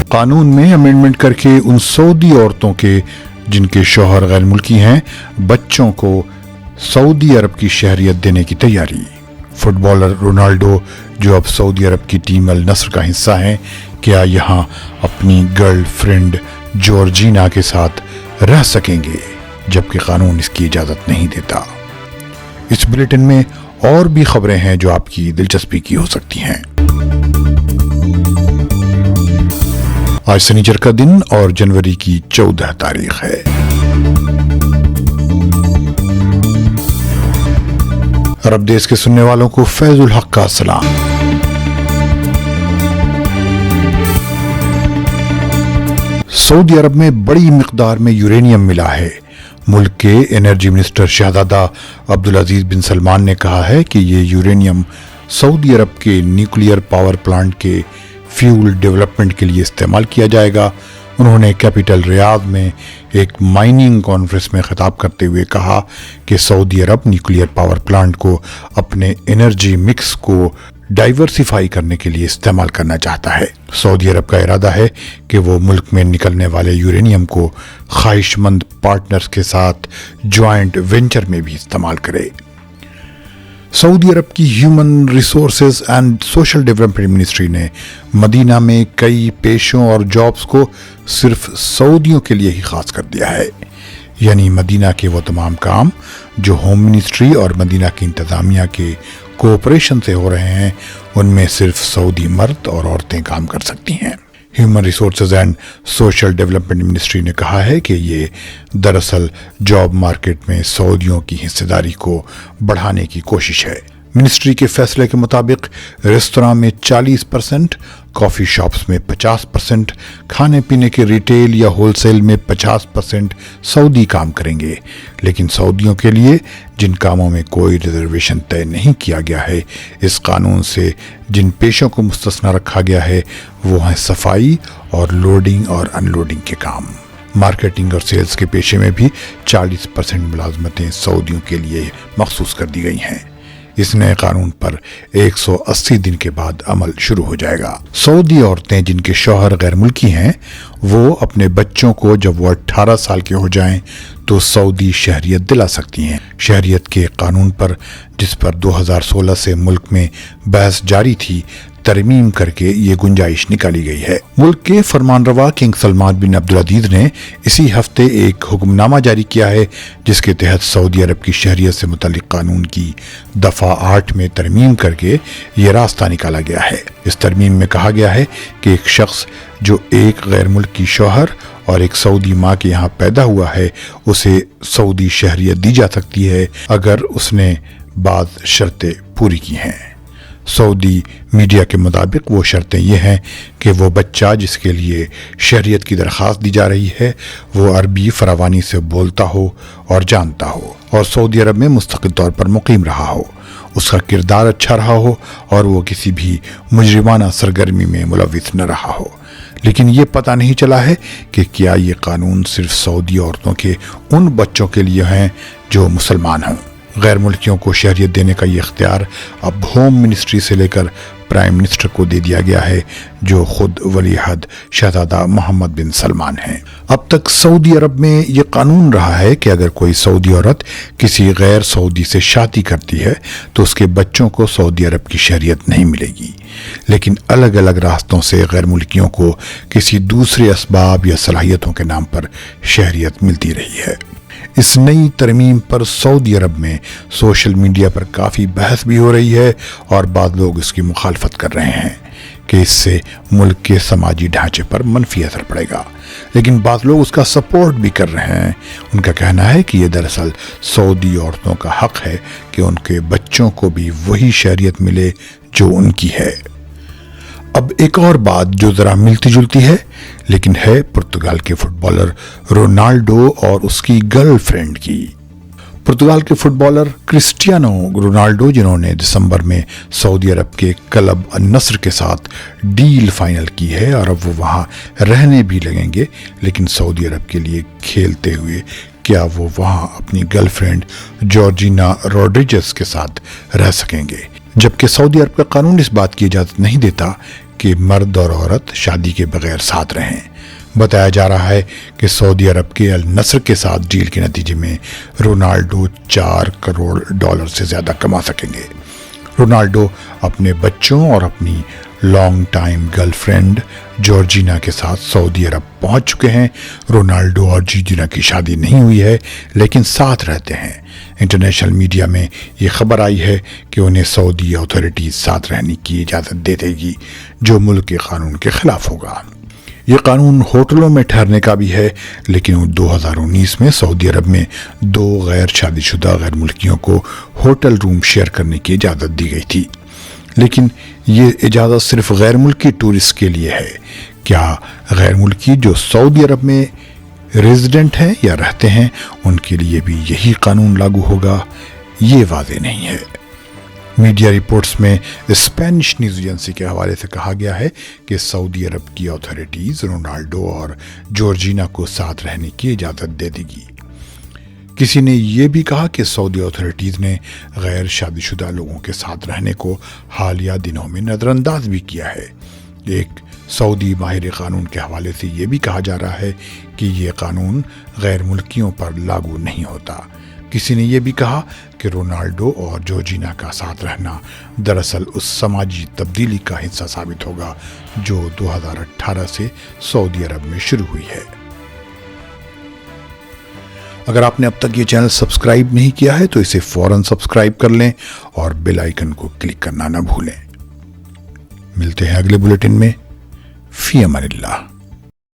قانون میں امینڈمنٹ کر کے ان سعودی عورتوں کے جن کے شوہر غیر ملکی ہیں بچوں کو سعودی عرب کی شہریت دینے کی تیاری۔ فٹ بالر رونالڈو جو اب سعودی عرب کی ٹیم النصر کا حصہ ہیں، کیا یہاں اپنی گرل فرینڈ جورجینا کے ساتھ رہ سکیں گے جبکہ قانون اس کی اجازت نہیں دیتا؟ اس بلیٹن میں اور بھی خبریں ہیں جو آپ کی دلچسپی کی ہو سکتی ہیں۔ آج سنیچر کا دن اور جنوری کی 14 تاریخ ہے۔ عرب دیس کے سننے والوں کو فیض الحق کا سلام۔ سعودی عرب میں بڑی مقدار میں یورینیم ملا ہے۔ ملک کے انرجی منسٹر شہزادہ عبدالعزیز بن سلمان نے کہا ہے کہ یہ یورینیم سعودی عرب کے نیوکلیئر پاور پلانٹ کے فیول ڈیولپمنٹ کے لیے استعمال کیا جائے گا۔ انہوں نے کیپٹل ریاض میں ایک مائننگ کانفرنس میں خطاب کرتے ہوئے کہا کہ سعودی عرب نیوکلیئر پاور پلانٹ کو اپنے انرجی مکس کو ڈائیورسیفائی کرنے کے لیے استعمال کرنا چاہتا ہے۔ سعودی عرب کا ارادہ ہے کہ وہ ملک میں نکلنے والے یورینیم کو خواہش مند پارٹنرز کے ساتھ جوائنٹ وینچر میں بھی استعمال کرے۔ سعودی عرب کی human resources and social development ministry نے مدینہ میں کئی پیشوں اور جابز کو صرف سعودیوں کے لیے ہی خاص کر دیا ہے، یعنی مدینہ کے وہ تمام کام جو ہوم منسٹری اور مدینہ کی انتظامیہ کے کوآپریشن سے ہو رہے ہیں ان میں صرف سعودی مرد اور عورتیں کام کر سکتی ہیں۔ Human resources and social development ministry نے کہا ہے کہ یہ دراصل جاب مارکیٹ میں سعودیوں کی حصہ داری کو بڑھانے کی کوشش ہے۔ منسٹری کے فیصلے کے مطابق ریستوراں میں 40%، کافی شاپس میں 50%، کھانے پینے کے ریٹیل یا ہول سیل میں 50% سعودی کام کریں گے، لیکن سعودیوں کے لیے جن کاموں میں کوئی ریزرویشن طے نہیں کیا گیا ہے، اس قانون سے جن پیشوں کو مستثنی رکھا گیا ہے وہ ہیں صفائی اور لوڈنگ اور ان لوڈنگ کے کام۔ مارکیٹنگ اور سیلز کے پیشے میں بھی 40% ملازمتیں سعودیوں کے لیے مخصوص کر دی گئی ہیں۔ اس نئے قانون پر 180 دن کے بعد عمل شروع ہو جائے گا۔ سعودی عورتیں جن کے شوہر غیر ملکی ہیں وہ اپنے بچوں کو جب وہ 18 سال کے ہو جائیں تو سعودی شہریت دلا سکتی ہیں۔ شہریت کے قانون پر جس پر 2016 سے ملک میں بحث جاری تھی، ترمیم کر کے یہ گنجائش نکالی گئی ہے۔ ملک کے فرمان روا کنگ سلمان بن عبدالعزیز نے اسی ہفتے ایک حکم نامہ جاری کیا ہے جس کے تحت سعودی عرب کی شہریت سے متعلق قانون کی دفعہ 8 میں ترمیم کر کے یہ راستہ نکالا گیا ہے۔ اس ترمیم میں کہا گیا ہے کہ ایک شخص جو ایک غیر ملکی شوہر اور ایک سعودی ماں کے یہاں پیدا ہوا ہے اسے سعودی شہریت دی جا سکتی ہے اگر اس نے بعض شرطیں پوری کی ہیں۔ سعودی میڈیا کے مطابق وہ شرطیں یہ ہیں کہ وہ بچہ جس کے لیے شہریت کی درخواست دی جا رہی ہے وہ عربی فراوانی سے بولتا ہو اور جانتا ہو اور سعودی عرب میں مستقل طور پر مقیم رہا ہو، اس کا کردار اچھا رہا ہو اور وہ کسی بھی مجرمانہ سرگرمی میں ملوث نہ رہا ہو۔ لیکن یہ پتہ نہیں چلا ہے کہ کیا یہ قانون صرف سعودی عورتوں کے ان بچوں کے لیے ہیں جو مسلمان ہوں۔ غیر ملکیوں کو شہریت دینے کا یہ اختیار اب ہوم منسٹری سے لے کر پرائم منسٹر کو دے دیا گیا ہے جو خود ولی عہد شہزادہ محمد بن سلمان ہیں۔ اب تک سعودی عرب میں یہ قانون رہا ہے کہ اگر کوئی سعودی عورت کسی غیر سعودی سے شادی کرتی ہے تو اس کے بچوں کو سعودی عرب کی شہریت نہیں ملے گی، لیکن الگ الگ راستوں سے غیر ملکیوں کو کسی دوسرے اسباب یا صلاحیتوں کے نام پر شہریت ملتی رہی ہے۔ اس نئی ترمیم پر سعودی عرب میں سوشل میڈیا پر کافی بحث بھی ہو رہی ہے اور بعض لوگ اس کی مخالفت کر رہے ہیں کہ اس سے ملک کے سماجی ڈھانچے پر منفی اثر پڑے گا، لیکن بعض لوگ اس کا سپورٹ بھی کر رہے ہیں۔ ان کا کہنا ہے کہ یہ دراصل سعودی عورتوں کا حق ہے کہ ان کے بچوں کو بھی وہی شہریت ملے جو ان کی ہے۔ اب ایک اور بات جو ذرا ملتی جلتی ہے لیکن ہے پرتگال کے فٹ بالر رونالڈو اور اس کی گرل فرینڈ کی۔ پرتگال کے فٹ بالر کرسٹیانو رونالڈو جنہوں نے دسمبر میں سعودی عرب کے کلب النصر کے ساتھ ڈیل فائنل کی ہے اور اب وہ وہاں رہنے بھی لگیں گے، لیکن سعودی عرب کے لیے کھیلتے ہوئے کیا وہ وہاں اپنی گرل فرینڈ جارجینا روڈریگز کے ساتھ رہ سکیں گے، جبکہ سعودی عرب کا قانون اس بات کی اجازت نہیں دیتا کہ مرد اور عورت شادی کے بغیر ساتھ رہیں۔ بتایا جا رہا ہے کہ سعودی عرب کے النصر کے ساتھ ڈیل کے نتیجے میں رونالڈو $4 کروڑ سے زیادہ کما سکیں گے۔ رونالڈو اپنے بچوں اور اپنی long time girl friend Georgina کے ساتھ سعودی عرب پہنچ چکے ہیں۔ رونالڈو اور جارجینا کی شادی نہیں ہوئی ہے لیکن ساتھ رہتے ہیں۔ انٹرنیشنل میڈیا میں یہ خبر آئی ہے کہ انہیں سعودی اتھارٹیز ساتھ رہنے کی اجازت دے دے گی، جو ملک کے قانون کے خلاف ہوگا۔ یہ قانون ہوٹلوں میں ٹھہرنے کا بھی ہے، لیکن 2019 میں سعودی عرب میں 2 غیر شادی شدہ غیر ملکیوں کو ہوٹل روم شیئر کرنے کی اجازت دی گئی تھی، لیکن یہ اجازت صرف غیر ملکی ٹورسٹ کے لیے ہے۔ کیا غیر ملکی جو سعودی عرب میں ریزیڈنٹ ہیں یا رہتے ہیں ان کے لیے بھی یہی قانون لاگو ہوگا؟ یہ واضح نہیں ہے۔ میڈیا رپورٹس میں اسپینش نیوز ایجنسی کے حوالے سے کہا گیا ہے کہ سعودی عرب کی اتھارٹیز رونالڈو اور جارجینا کو ساتھ رہنے کی اجازت دے دے گی۔ کسی نے یہ بھی کہا کہ سعودی اتھارٹیز نے غیر شادی شدہ لوگوں کے ساتھ رہنے کو حالیہ دنوں میں نظر انداز بھی کیا ہے۔ ایک سعودی ماہر قانون کے حوالے سے یہ بھی کہا جا رہا ہے کہ یہ قانون غیر ملکیوں پر لاگو نہیں ہوتا۔ کسی نے یہ بھی کہا کہ رونالڈو اور جارجینا کا ساتھ رہنا دراصل اس سماجی تبدیلی کا حصہ ثابت ہوگا جو 2018 سے سعودی عرب میں شروع ہوئی ہے۔ اگر آپ نے اب تک یہ چینل سبسکرائب نہیں کیا ہے تو اسے فوراً سبسکرائب کر لیں اور بیل آئیکن کو کلک کرنا نہ بھولیں۔ ملتے ہیں اگلے بلیٹن میں۔ فی امان اللہ۔